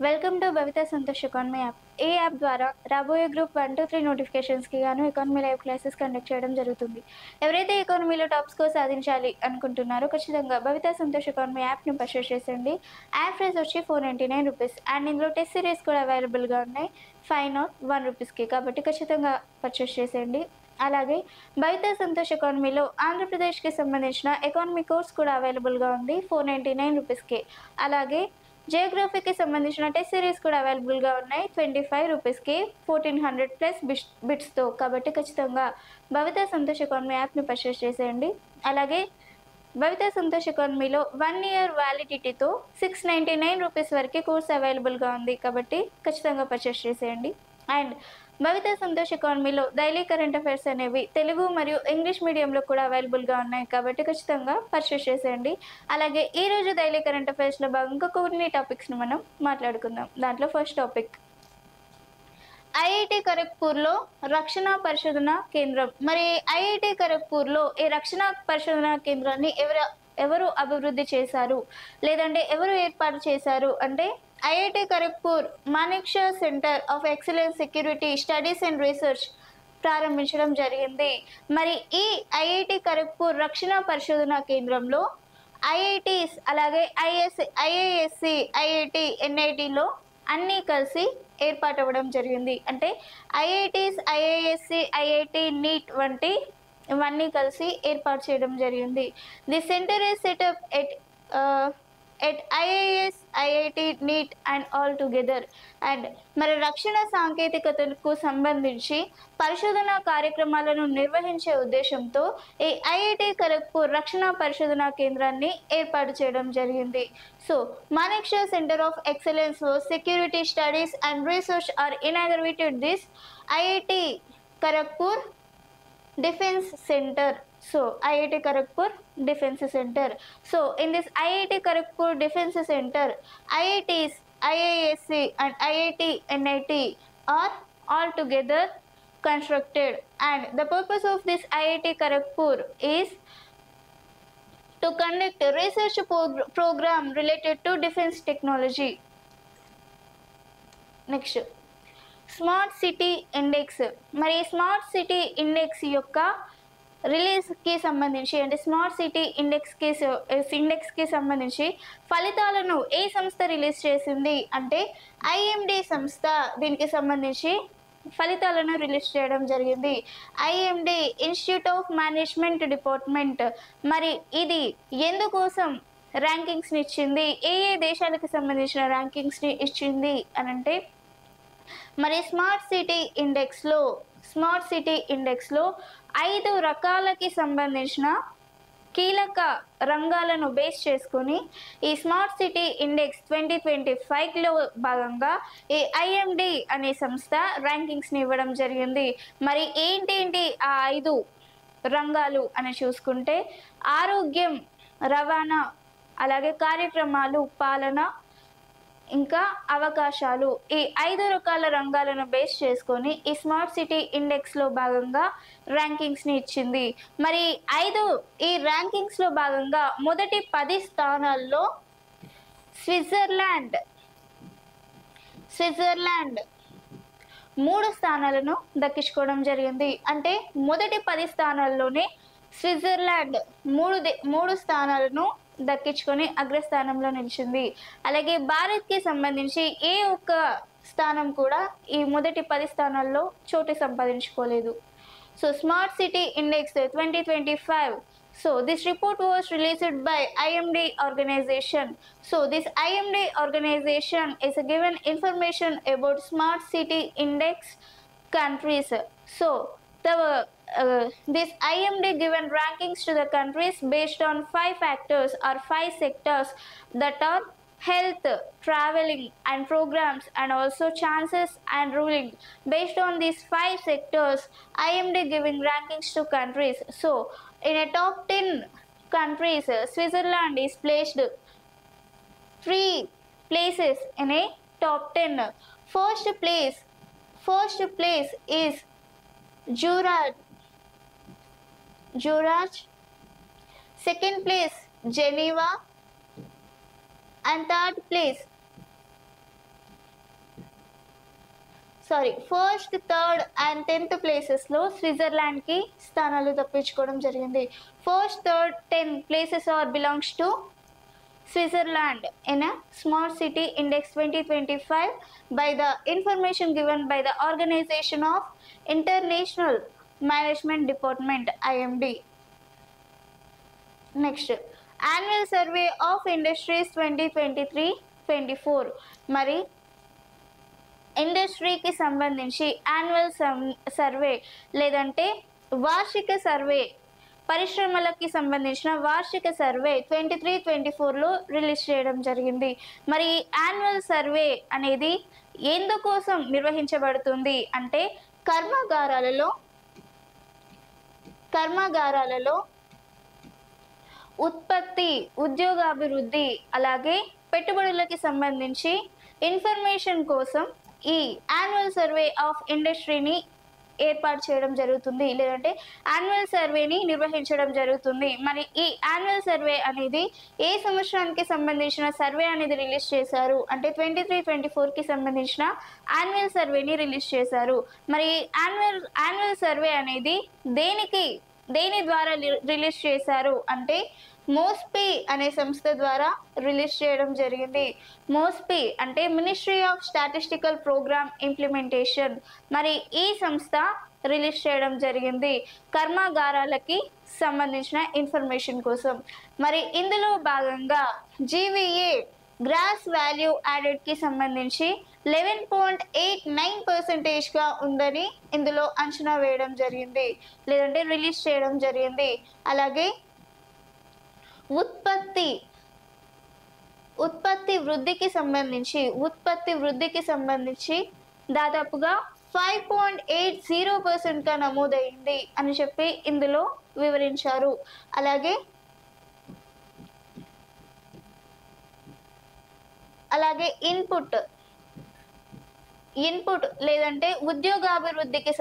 Welcome to Bhavitha Santosh economy app. ఈ app ద్వారా రాబోయే గ్రూప్ 1, 2, 3 నోటిఫికేషన్స్కి గాను ఎకానమీ లైవ్ క్లాసెస్ కండక్ట్ చేయడం జరుగుతుంది. ఎవరైతే ఎకానమీలో టాప్ స్కోర్ సాధించాలి అనుకుంటున్నారో ఖచ్చితంగా భవిత సంతోష్ ఎకానమీ యాప్ని పర్చేస్ చేయండి. యాప్ ప్రైస్ వచ్చి ₹499 అండ్ ఇందులో టెస్ట్ సిరీస్ కూడా అవైలబుల్గా ఉన్నాయి. 5 నాట్ 1 రూపీస్కి, కాబట్టి ఖచ్చితంగా పర్చేస్ చేసేయండి. అలాగే భవిత సంతోష్ ఎకానమీలో ఆంధ్రప్రదేశ్కి సంబంధించిన ఎకానమీ కోర్స్ కూడా అవైలబుల్గా ఉంది ₹499 రూపీస్కి. అలాగే జియోగ్రఫీకి సంబంధించిన టెస్ట్ సిరీస్ కూడా అవైలబుల్గా ఉన్నాయి ₹25కి 1400+ బిట్స్తో. కాబట్టి ఖచ్చితంగా భవిత సంతోష్ ఎకానమీ యాప్ని పర్చేస్ చేసేయండి. అలాగే భవిత సంతోష్ ఎకానమీలో 1 ఇయర్ వ్యాలిడిటీతో ₹699 వరకు కోర్స్ అవైలబుల్గా ఉంది. కాబట్టి ఖచ్చితంగా పర్చేస్ చేసేయండి. అండ్ భవిత సంతోష్ ఎకానమీలో డైలీ కరెంట్ అఫైర్స్ అనేవి తెలుగు మరియు ఇంగ్లీష్ మీడియంలో కూడా అవైలబుల్గా ఉన్నాయి. కాబట్టి ఖచ్చితంగా పర్చేస్ చేసేయండి. అలాగే ఈరోజు డైలీ కరెంట్ అఫైర్స్లో భాగంగా కొన్ని టాపిక్స్ని మనం మాట్లాడుకుందాం. దాంట్లో ఫస్ట్ టాపిక్ ఐఐటి ఖరగ్పూర్లో రక్షణ పరిశోధన కేంద్రం. మరి ఐఐటి ఖరగ్పూర్లో ఈ రక్షణ పరిశోధన కేంద్రాన్ని ఎవరు అభివృద్ధి చేశారు, లేదంటే ఎవరు ఏర్పాటు చేశారు అంటే IIT Kharagpur Manekshaw centre of excellence security studies and research ప్రారంభించడం జరిగింది. మరి ఈ ఐఐటి ఖరగ్పూర్ రక్షణ పరిశోధన కేంద్రంలో ఐఐటీస్ అలాగే ఐఐఎస్సి, ఐఐటి, ఎన్ఐటిలో అన్నీ కలిసి ఏర్పాటు అవ్వడం జరిగింది. అంటే ఐఐటీస్, ఐఐఎస్సి, ఐఐటి, నీట్ వంటి ఇవన్నీ కలిసి ఏర్పాటు చేయడం జరిగింది. The centre is set up at IIS, IIT, NIT and all together. And మరి రక్షణ సాంకేతికతకు సంబంధించి పరిశోధన కార్యక్రమాలను నిర్వహించే ఉద్దేశంతో ఈ ఐఐటి ఖరగ్పూర్ రక్షణ పరిశోధన కేంద్రాన్ని ఏర్పాటు చేయడం జరిగింది. So Manekshaw centre of excellence for security studies and research are inaugurated this IIT Kharagpur Defense Center. So IIT Kharagpur Defense Center. So in this IIT Kharagpur Defense Center, IITs, IISc and IIT, NIT are all together constructed, and the purpose of this IIT Kharagpur is to conduct a research program related to defense technology. Next, smart city index. మరి smart city index యొక్క రిలీజ్కి సంబంధించి అంటే smart city ఇండెక్స్కి సంబంధించి ఫలితాలను ఏ సంస్థ release చేసింది అంటే ఐఎండి సంస్థ దీనికి సంబంధించి ఫలితాలను రిలీజ్ చేయడం జరిగింది. IMD institute of management department. మరి ఇది ఎందుకోసం ర్యాంకింగ్స్ని ఇచ్చింది, ఏ దేశాలకు సంబంధించిన ర్యాంకింగ్స్ని ఇచ్చింది అని అంటే మరి స్మార్ట్ సిటీ ఇండెక్స్లో 5 రకాలకి సంబంధించిన కీలక రంగాలను బేస్ చేసుకొని ఈ స్మార్ట్ సిటీ ఇండెక్స్ 2025లో భాగంగా ఈ ఐఎండి అనే సంస్థ ర్యాంకింగ్స్ని ఇవ్వడం జరిగింది. మరి ఏంటి ఆ 5 రంగాలు అని చూసుకుంటే ఆరోగ్యం, రవాణా, అలాగే కార్యక్రమాలు, పాలన, ఇంకా అవకాశాలు. ఈ 5 రకాల రంగాలను బేస్ చేసుకొని ఈ స్మార్ట్ సిటీ ఇండెక్స్లో భాగంగా ర్యాంకింగ్స్ని ఇచ్చింది. మరి ఈ ర్యాంకింగ్స్లో భాగంగా మొదటి 10 స్థానాల్లో స్విట్జర్లాండ్ 3 స్థానాలను దక్కించుకోవడం జరిగింది. అంటే మొదటి 10 స్థానాల్లోనే స్విట్జర్లాండ్ 3 స్థానాలను దక్కించుకొని అగ్రస్థానంలో నిలిచింది. అలాగే భారత్కి సంబంధించి ఏ ఒక్క స్థానం కూడా ఈ మొదటి 10 స్థానాల్లో చోటు సంపాదించుకోలేదు. So smart city index 2025. So this report was released by IMD organization. So this IMD organization is given information about smart city index countries. So this IMD given rankings to the countries based on 5 factors or 5 sectors that are health, traveling and programs, and also chances and ruling. Based on these 5 sectors, IMD giving rankings to countries. So in a top 10 countries, Switzerland is placed 3 places in a top 10. First place is Zurich. Second place Geneva, and third place first, third and 10th ప్లేసెస్లో స్విట్జర్లాండ్కి స్థానాలు తప్పించుకోవడం జరిగింది. First, third, 10 places are belongs to Switzerland in a Smart City Index 2025 by the information given by the Organization of International Management Department IMD. Next, Annual Survey of Industries 2023-24 మరి ఇండస్ట్రీకి సంబంధించి annual survey లేదంటే వార్షిక survey, పరిశ్రమలకి సంబంధించిన వార్షిక survey 23-24లో release చేయడం జరిగింది. మరి యాన్యువల్ సర్వే అనేది ఎందుకోసం నిర్వహించబడుతుంది అంటే కర్మాగారాలలో ఉత్పత్తి, ఉద్యోగాభివృద్ధి అలాగే పెట్టుబడులకి సంబంధించి ఇన్ఫర్మేషన్ కోసం ఈ యాన్యువల్ సర్వే ఆఫ్ ఇండస్ట్రీని ఏర్పాటు చేయడం జరుగుతుంది, లేదంటే యాన్యువల్ సర్వేని నిర్వహించడం జరుగుతుంది. మరి ఈ యాన్యువల్ సర్వే అనేది ఏ సంవత్సరానికి సంబంధించిన సర్వే అనేది రిలీజ్ చేశారు అంటే 23-24కి సంబంధించిన యాన్యువల్ సర్వేని రిలీజ్ చేశారు. మరి యాన్యువల్ సర్వే అనేది దేని ద్వారా రిలీజ్ చేశారు అంటే మోస్పీ అనే సంస్థ ద్వారా రిలీజ్ చేయడం జరిగింది. మోస్పీ అంటే ministry of statistical programme implementation. మరి ఈ సంస్థ రిలీజ్ చేయడం జరిగింది కర్మాగారాలకి సంబంధించిన ఇన్ఫర్మేషన్ కోసం. మరి ఇందులో భాగంగా జీవీఏ గ్రాస్ వాల్యూ యాడెడ్కి సంబంధించి 11.89%గా ఉందని ఇందులో అంచనా వేయడం జరిగింది, లేదంటే రిలీజ్ చేయడం జరిగింది. అలాగే ఉత్పత్తి వృద్ధికి సంబంధించి దాదాపుగా 5.80%గా నమోదైంది అని చెప్పి ఇందులో వివరించారు. అలాగే ఇన్పుట్ లేదంటే ఉద్యోగాభివృద్ధికి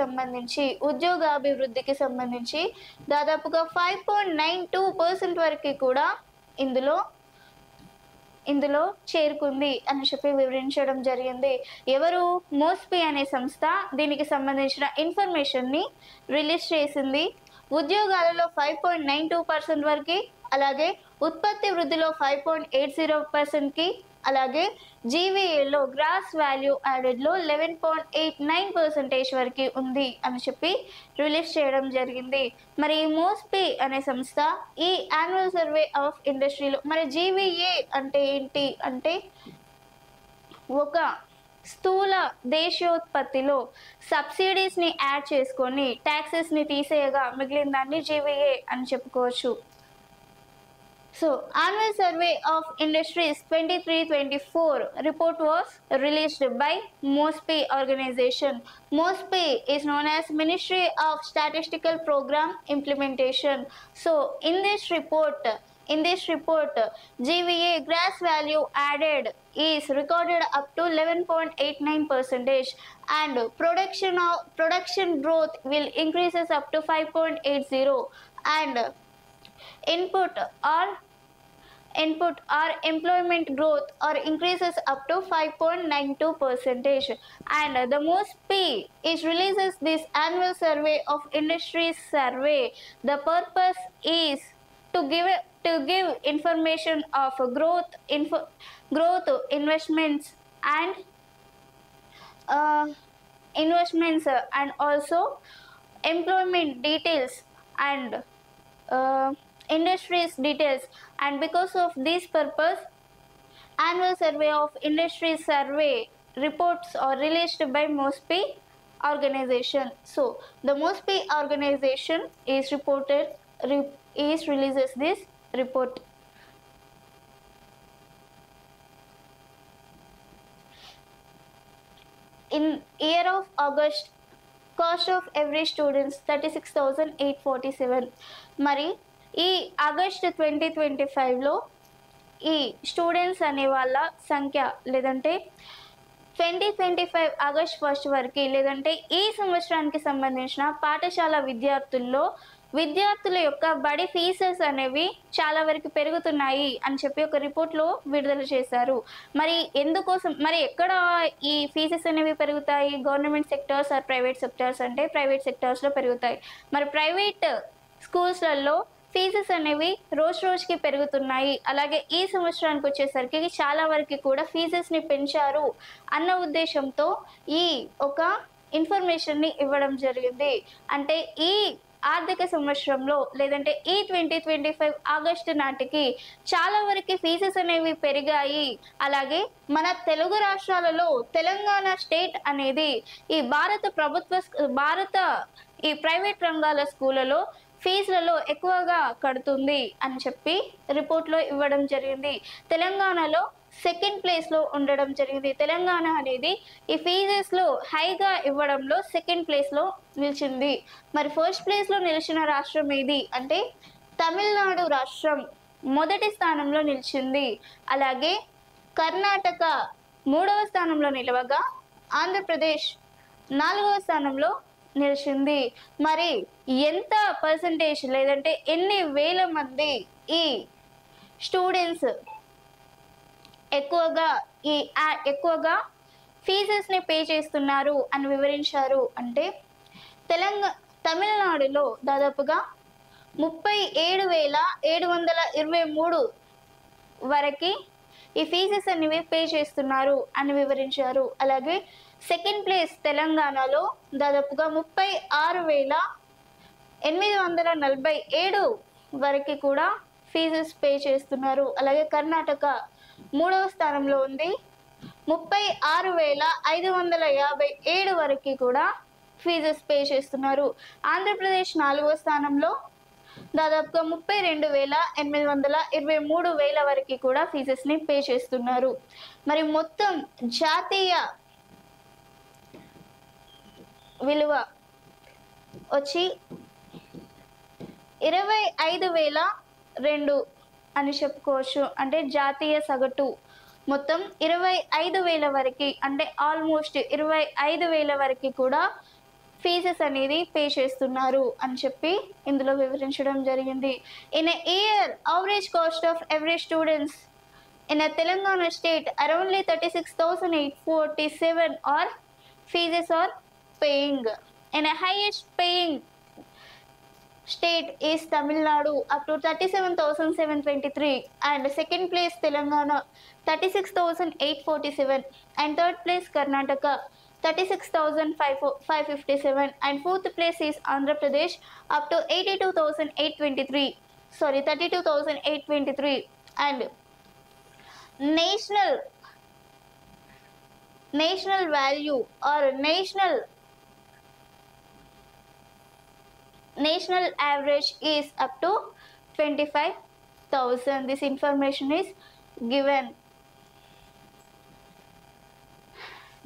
సంబంధించి దాదాపుగా 5.92% వరకు కూడా ఇందులో చేరుకుంది అని చెప్పి వివరించడం జరిగింది. ఎవరు? మోస్పీ అనే సంస్థ దీనికి సంబంధించిన ఇన్ఫర్మేషన్ని రిలీజ్ చేసింది. ఉద్యోగాలలో 5.92% వరకు, అలాగే ఉత్పత్తి వృద్ధిలో 5.80%కి, అలాగే జీవీఏలో గ్రాస్ వాల్యూ యాడెడ్లో 11.89% వరకు ఉంది అని చెప్పి రిలీజ్ చేయడం జరిగింది. మరి మోస్పీ అనే సంస్థ ఈ యాన్యువల్ సర్వే ఆఫ్ ఇండస్ట్రీలో మరి జీవీఏ అంటే ఏంటి అంటే ఒక స్థూల దేశీయోత్పత్తిలో సబ్సిడీస్ని యాడ్ చేసుకొని ట్యాక్సెస్ని తీసేయగా మిగిలిన దాన్ని జీవీఏ అని చెప్పుకోవచ్చు. So, Annual Survey of Industries 23-24 report was released by MOSPI organization. MOSPI is known as Ministry of Statistical Program Implementation. So, in this report, GVA gross value added is recorded up to 11.89% and production growth will increases up to 5.80 and input or employment growth or increases up to 5.92% and the MOSPI releases this annual survey of industries survey. The purpose is to give information of growth investments and also employment details and industries details, and because of this purpose annual survey of industries survey reports are released by MOSPI organization. So the MOSPI organization releases this report. In year of August, cost of every student 36,847. మరి ఈ August 2025లో ఈ students అనే వాళ్ళ సంఖ్య లేదంటే 2025 August 1 వరకు లేదంటే ఈ సంవత్సరానికి సంబంధించిన పాఠశాల విద్యార్థుల్లో విద్యార్థుల యొక్క బడి ఫీజెస్ అనేవి చాలా వరకు పెరుగుతున్నాయి అని చెప్పి ఒక రిపోర్ట్‌లో విడుదల చేశారు. మరి ఎందుకోసం మరి ఎక్కడ ఈ ఫీజెస్ అనేవి పెరుగుతాయి? Government sectors or private sectors అంటే ప్రైవేట్ సెక్టార్స్‌లో పెరుగుతాయి. మరి ప్రైవేట్ స్కూల్స్‌లలో ఫీజెస్ అనేవి రోజుకి పెరుగుతున్నాయి. అలాగే ఈ సంవత్సరానికి వచ్చేసరికి చాలా వరకు కూడా ఫీజెస్‌ని పెంచారు అన్న ఉద్దేశంతో ఈ ఒక ఇన్ఫర్మేషన్‌ని ఇవ్వడం జరిగింది. అంటే ఈ ఆర్థిక సంవత్సరంలో లేదంటే ఈ 2025 ఆగస్టు నాటికి చాలా వరకు ఫీజెస్ అనేవి పెరిగాయి. అలాగే మన తెలుగు రాష్ట్రాలలో తెలంగాణ స్టేట్ అనేది ఈ భారత ఈ ప్రైవేట్ రంగాల స్కూళ్ళలో ఫీజులలో ఎక్కువగా కడుతుంది అని చెప్పి రిపోర్ట్‌లో ఇవ్వడం జరిగింది. తెలంగాణలో సెకండ్ ప్లేస్‌లో ఉండడం జరిగింది. తెలంగాణ అనేది ఈ ఫీజెస్‌లో హైగా ఇవ్వడంలో సెకండ్ ప్లేస్‌లో నిలిచింది. మరి ఫస్ట్ ప్లేస్‌లో నిలిచిన రాష్ట్రం ఏది అంటే తమిళనాడు రాష్ట్రం మొదటి స్థానంలో నిలిచింది. అలాగే కర్ణాటక మూడవ స్థానంలో నిలవగా ఆంధ్రప్రదేశ్ నాలుగవ స్థానంలో నిలిచింది. మరి ఎంత పర్సెంటేజ్ లేదంటే ఎన్ని వేల మంది ఈ స్టూడెంట్స్ ఎక్కువగా ఫీజెస్‌ని పే చేస్తున్నారు అని వివరించారు అంటే తమిళనాడులో దాదాపుగా 37,723 వరకి ఈ ఫీజెస్ అనేవి పే చేస్తున్నారు అని వివరించారు. అలాగే సెకండ్ ప్లేస్ తెలంగాణలో దాదాపుగా 36,847 వరకి కూడా ఫీజెస్ పే చేస్తున్నారు. అలాగే కర్ణాటక మూడవ స్థానంలో ఉంది. 36,557 వరకి కూడా ఫీజెస్ పే చేస్తున్నారు. ఆంధ్రప్రదేశ్ నాలుగవ స్థానంలో దాదాపుగా 32,823 వరకి కూడా ఫీజెస్‌ని పే చేస్తున్నారు. మరి మొత్తం జాతీయ విలువ వచ్చి 25,002 అని చెప్పుకోవచ్చు. అంటే జాతీయ సగటు మొత్తం 25,000 వరకి అంటే ఆల్మోస్ట్ 25,000 వరకి కూడా ఫీజెస్ అనేది పే చేస్తున్నారు అని చెప్పి ఇందులో వివరించడం జరిగింది. In a year average cost of every students in a Telangana state aroundly 36,847 are fees are paying. And a highest paying state is Tamil Nadu up to 37,723 and second place Telangana 36,847 and third place Karnataka 36,557 and fourth place is Andhra Pradesh up to 32,823 and national value or national average is up to 25,000. This information is given.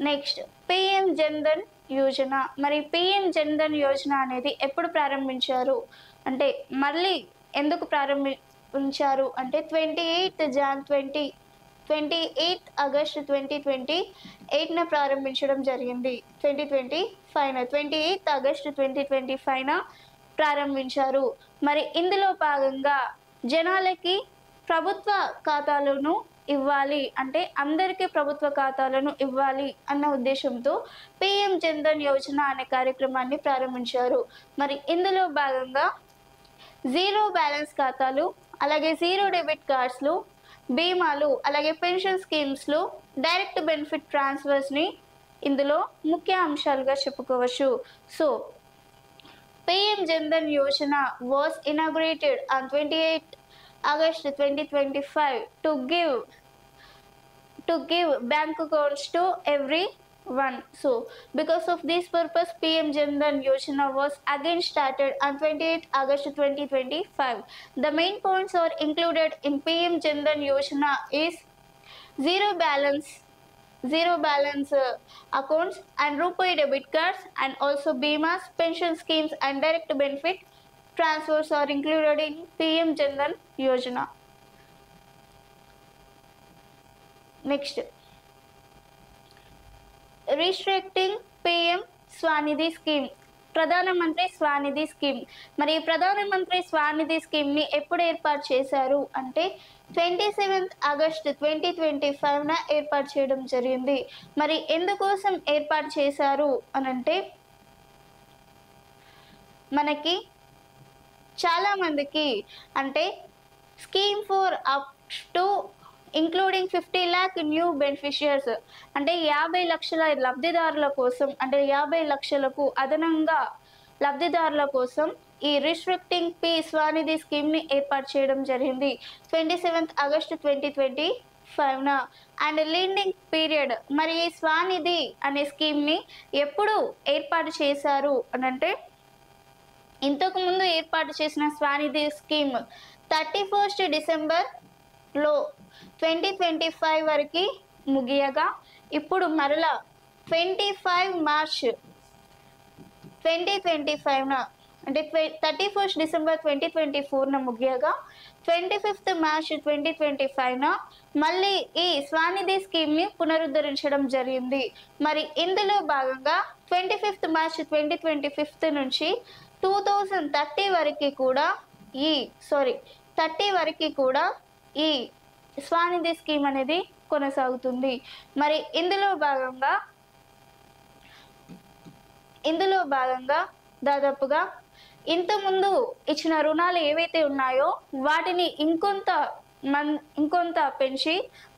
Next PM Jan Dhan Yojana. మరి PM Jan Dhan Yojana అనేది ఎప్పుడు ప్రారంభించారు అంటే మళ్ళీ ఎందుకు ప్రారంభించారు అంటే 28 August 2028న ప్రారంభించడం జరిగింది. 28 ఆగస్టు 2025న ప్రారంభించారు. మరి ఇందులో భాగంగా జనాలకి ప్రభుత్వ ఖాతాలను ఇవ్వాలి అంటే అందరికీ ప్రభుత్వ ఖాతాలను ఇవ్వాలి అన్న ఉద్దేశంతో పిఎం జన్ధన్ యోజన అనే కార్యక్రమాన్ని ప్రారంభించారు. మరి ఇందులో భాగంగా జీరో బ్యాలెన్స్ ఖాతాలు, అలాగే జీరో డెబిట్ కార్డ్స్లు, బీమాలు, అలాగే పెన్షన్ స్కీమ్స్లు, డైరెక్ట్ బెనిఫిట్ ట్రాన్స్ఫర్స్ని ఇందులో ముఖ్య అంశాలుగా చెప్పుకోవచ్చు. So PM Jandan Yojana was inaugurated on 28 August 2025 to give bank accounts to everyone. So because of this purpose, PM Jandan Yojana was again started on 28 August 2025. The main points are included in PM Jandan Yojana is zero balance accounts and RuPay debit cards, and also BMAs, pension schemes and direct benefit transfers are included in PM Jandan Yojana. Next, restricting PM Swanidhi scheme. ప్రధానమంత్రి SVANidhi scheme. మరి ఈ ప్రధానమంత్రి స్వానిధి స్కీమ్ని ఎప్పుడు ఏర్పాటు చేశారు అంటే 27 August 2025న ఏర్పాటు చేయడం జరిగింది. మరి ఎందుకోసం ఏర్పాటు చేశారు అనంటే మనకి చాలామందికి అంటే scheme for up to including 50 lakh new beneficiaries అంటే 50 లక్షల లబ్ధిదారుల కోసం అంటే 50 లక్షలకు అదనంగా లబ్ధిదారుల కోసం ఈ రిస్ట్రిక్టింగ్ పి స్వానిధి స్కీమ్ని ఏర్పాటు చేయడం జరిగింది 27 ఆగస్టు 2025న. అండ్ లీడింగ్ పీరియడ్ మరి ఈ స్వానిధి అనే స్కీమ్ని ఎప్పుడు ఏర్పాటు చేశారు అనంటే ఇంతకు ముందు ఏర్పాటు చేసిన స్వానిధి స్కీమ్ 31 డిసెంబర్లో 2025 వరకు ముగియగా ఇప్పుడు మరలా 25 మార్చ్ 2025న అంటే 31 డిసెంబర్ 2024న ముగియగా 25 మార్చ్ 2025న మళ్ళీ ఈ స్వానిధి స్కీమ్ని పునరుద్ధరించడం జరిగింది. మరి ఇందులో భాగంగా 25 మార్చ్ 2025 నుంచి 2030 వరకు కూడా 30 వరకు కూడా ఈ స్వానిధి స్కీమ్ అనేది కొనసాగుతుంది. మరి ఇందులో భాగంగా దాదాపుగా ఇంతకుముందు ఇచ్చిన రుణాలు ఏవైతే ఉన్నాయో వాటిని ఇంకొంత పెంచి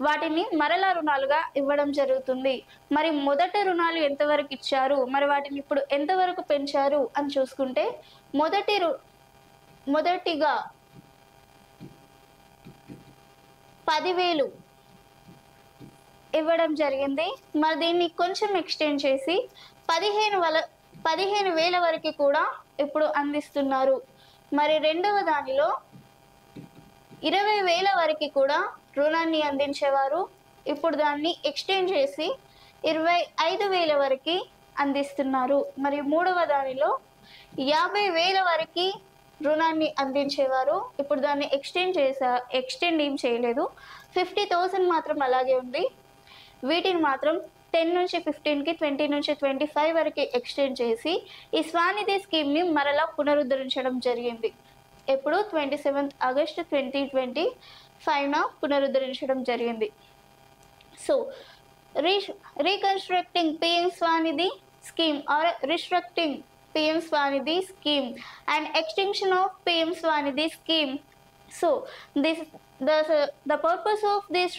వాటిని మరలా రుణాలుగా ఇవ్వడం జరుగుతుంది. మరి మొదటి రుణాలు ఎంతవరకు ఇచ్చారు, మరి వాటిని ఇప్పుడు ఎంతవరకు పెంచారు అని చూసుకుంటే మొదటిగా 10,000 ఇవ్వడం జరిగింది. మరి దీన్ని కొంచెం ఎక్స్టెండ్ చేసి 15,000 వరకు కూడా ఇప్పుడు అందిస్తున్నారు. మరి రెండవ దానిలో 20,000 వరకు కూడా రుణాన్ని అందించేవారు ఇప్పుడు దాన్ని ఎక్స్టెండ్ చేసి 25,000 వరకు అందిస్తున్నారు. మరి మూడవ దానిలో 50,000 వరకు రుణాన్ని అందించేవారు ఇప్పుడు దాన్ని ఎక్స్టెండ్ ఏం చేయలేదు, 50,000 మాత్రం అలాగే ఉంది. వీటిని మాత్రం 10 నుంచి 15కి 20 నుంచి 25 వరకు ఎక్స్టెండ్ చేసి ఈ స్వానిధి స్కీమ్ని మరలా పునరుద్ధరించడం జరిగింది. ఎప్పుడు 27 ఆగస్టు 2025న పునరుద్ధరించడం జరిగింది. So reconstructing PM Swanidhi scheme or restructuring PM Swanidhi scheme and extinction of PM Swanidhi scheme. So the purpose of this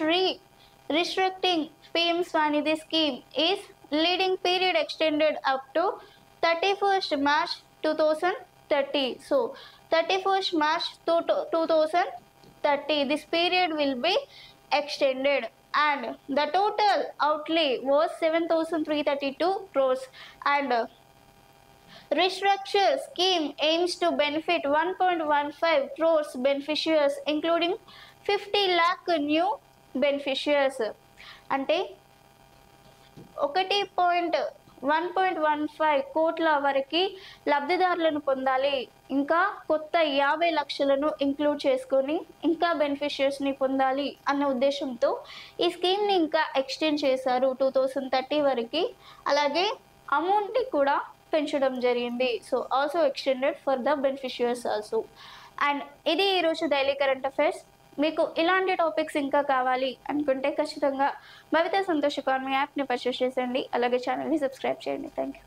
restricting PM Swanidhi scheme is leading period extended up to 31st March 2030. So 31st March 2030 this period will be extended and the total outlay was 7,332 crores and restructure scheme aims to benefit 1.15 crores beneficiaries including 50 lakh new beneficiaries. అంటే 1.15 కోట్ల వరకు లబ్ధిదారులను పొందాలి, ఇంకా కొత్త 50 లక్షలను include చేసుకొని ఇంకా బెనిఫిషియర్స్ని పొందాలి అన్న ఉద్దేశంతో ఈ స్కీమ్ని ఇంకా ఎక్స్టెండ్ చేశారు 2030 వరకు. అలాగే అమౌంట్ని కూడా పెంచడం జరిగింది. So also extended for the beneficiaries also. And ఇది ఈరోజు డైలీ కరెంట్ అఫైర్స్. మీకు ఇలాంటి టాపిక్స్ ఇంకా కావాలి అనుకుంటే ఖచ్చితంగా భవిత సంతోష్ ఎకానమీ యాప్ని పర్చేస్ చేసేయండి. అలాగే ఛానల్ని సబ్స్క్రైబ్ చేయండి. Thank you.